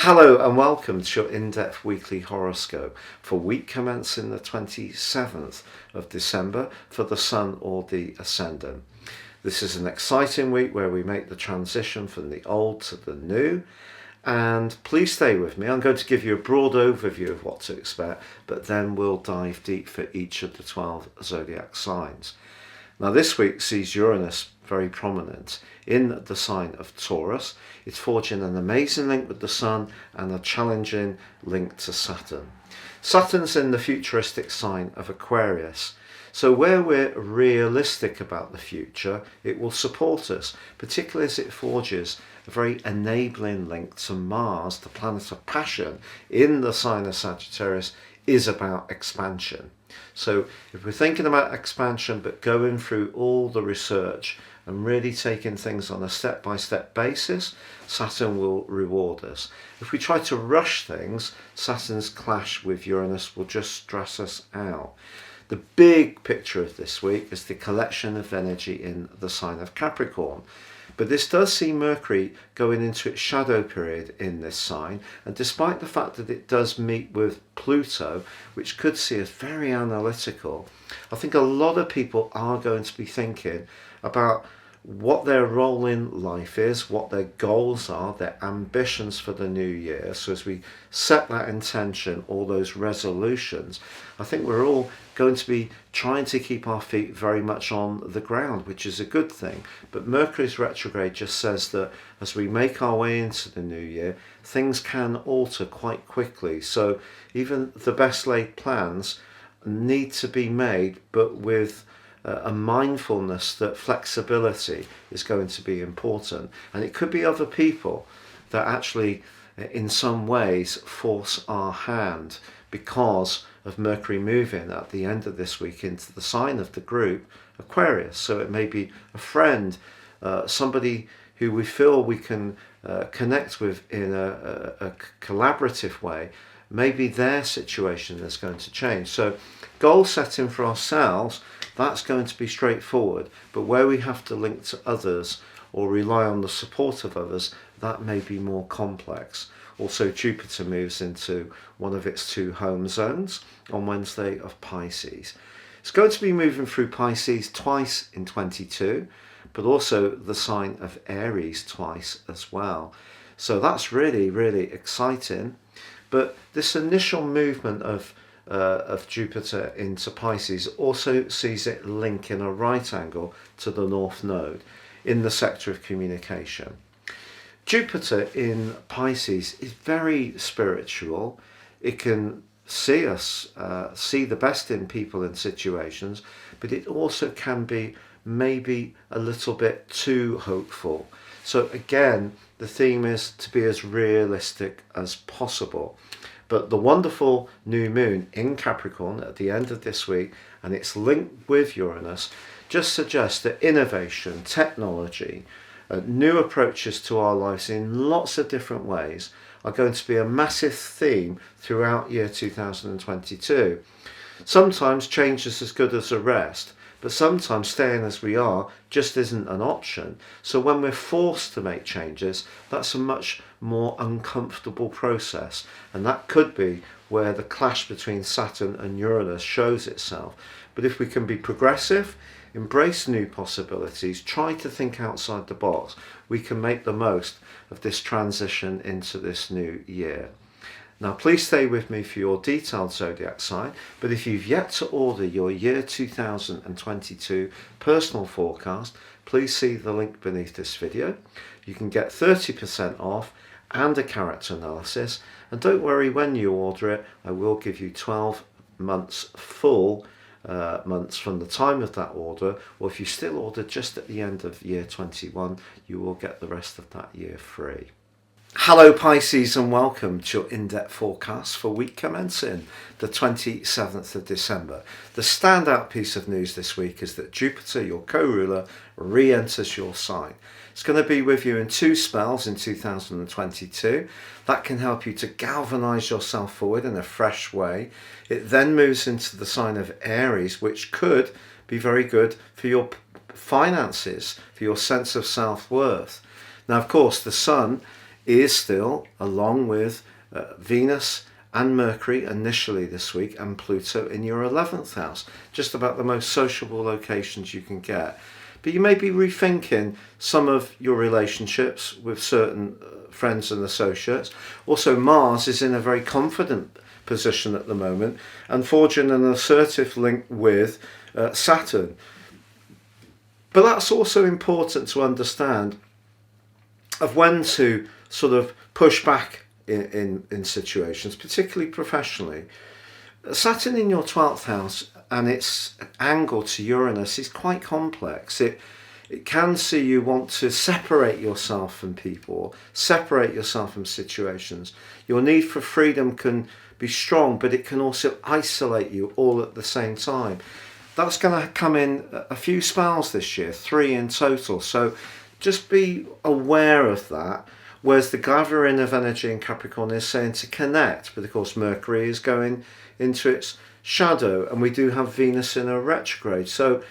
Hello and welcome to your in-depth weekly horoscope for week commencing the 27th of December for the Sun or the Ascendant. This is an exciting week where we make the transition from the old to the new. And please stay with me. I'm going to give you a broad overview of what to expect, but then we'll dive deep for each of the 12 zodiac signs. Now this week sees Uranus very prominent in the sign of Taurus. It's forging an amazing link with the Sun and a challenging link to Saturn. Saturn's in the futuristic sign of Aquarius. So where we're realistic about the future, it will support us, particularly as it forges a very enabling link to Mars, the planet of passion, in the sign of Sagittarius, is about expansion. So if we're thinking about expansion but going through all the research and really taking things on a step-by-step basis, Saturn will reward us. If we try to rush things, Saturn's clash with Uranus will just stress us out. The big picture of this week is the collection of energy in the sign of Capricorn. But this does see Mercury going into its shadow period in this sign, and despite the fact that it does meet with Pluto, which could see us very analytical, I think a lot of people are going to be thinking about what their role in life is, what their goals are, their ambitions for the new year. So as we set that intention, all those resolutions, I think we're all going to be trying to keep our feet very much on the ground, which is a good thing. But Mercury's retrograde just says that as we make our way into the new year, things can alter quite quickly. So even the best laid plans need to be made, but with a mindfulness that flexibility is going to be important. And it could be other people that actually in some ways force our hand because of Mercury moving at the end of this week into the sign of the group Aquarius. So it may be a friend, somebody who we feel we can connect with in a collaborative way. Maybe their situation is going to change. So goal setting for ourselves, that's going to be straightforward, but where we have to link to others or rely on the support of others, that may be more complex. Also, Jupiter moves into one of its two home zones on Wednesday of Pisces. It's going to be moving through Pisces twice in 22, but also the sign of Aries twice as well. So that's really, really exciting. But this initial movement of Jupiter into Pisces also sees it link in a right angle to the North Node in the sector of communication. Jupiter in Pisces is very spiritual. It can see us, see the best in people and situations, but it also can be maybe a little bit too hopeful. So again, the theme is to be as realistic as possible. But the wonderful new moon in Capricorn at the end of this week and its link with Uranus just suggests that innovation, technology, new approaches to our lives in lots of different ways are going to be a massive theme throughout year 2022. Sometimes change is as good as a rest, but sometimes staying as we are just isn't an option. So when we're forced to make changes, that's a much more uncomfortable process. And that could be where the clash between Saturn and Uranus shows itself. But if we can be progressive, embrace new possibilities, try to think outside the box, we can make the most of this transition into this new year. Now please stay with me for your detailed zodiac sign, but if you've yet to order your year 2022 personal forecast, please see the link beneath this video. You can get 30% off and a character analysis, and don't worry, when you order it, I will give you 12 months full months from the time of that order, or if you still order just at the end of year 21, you will get the rest of that year free. Hello Pisces and welcome to your in-depth forecast for week commencing the 27th of December. The standout piece of news this week is that Jupiter, your co-ruler, re-enters your sign. It's going to be with you in two spells in 2022. That can help you to galvanize yourself forward in a fresh way. It then moves into the sign of Aries, which could be very good for your finances, for your sense of self-worth. Now, of course, the Sun is still, along with Venus and Mercury initially this week, and Pluto in your 11th house, just about the most sociable locations you can get. But you may be rethinking some of your relationships with certain friends and associates. Also, Mars is in a very confident position at the moment and forging an assertive link with Saturn. But that's also important to understand of when to sort of push back in situations, particularly professionally. Saturn in your 12th house and its angle to Uranus is quite complex. It can see you want to separate yourself from people, separate yourself from situations. Your need for freedom can be strong, but it can also isolate you all at the same time. That's going to come in a few spells this year, 3 in total. So just be aware of that. Whereas the gathering of energy in Capricorn is saying to connect, but of course Mercury is going into its shadow, and we do have Venus in a retrograde. So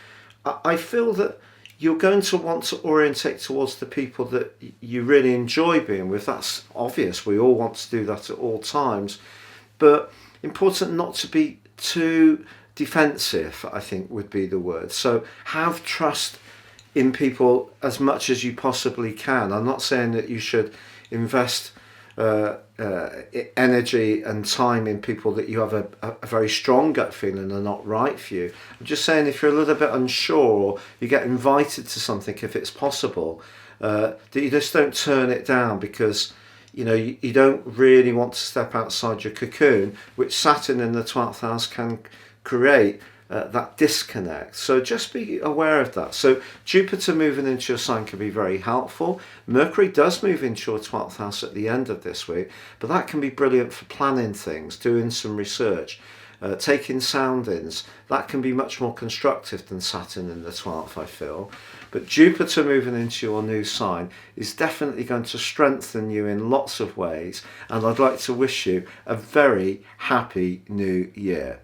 I feel that you're going to want to orientate towards the people that you really enjoy being with. That's obvious. We all want to do that at all times. But important not to be too defensive, I think would be the word. So have trust in people as much as you possibly can. I'm not saying that you should invest energy and time in people that you have a very strong gut feeling are not right for you. I'm just saying if you're a little bit unsure, or you get invited to something, if it's possible, that you just don't turn it down, because you don't really want to step outside your cocoon, which Saturn in the 12th house can create that disconnect. So just be aware of that. So Jupiter moving into your sign can be very helpful. Mercury does move into your 12th house at the end of this week, but that can be brilliant for planning things, doing some research, taking soundings. That can be much more constructive than Saturn in the 12th, I feel. But Jupiter moving into your new sign is definitely going to strengthen you in lots of ways, and I'd like to wish you a very happy new year.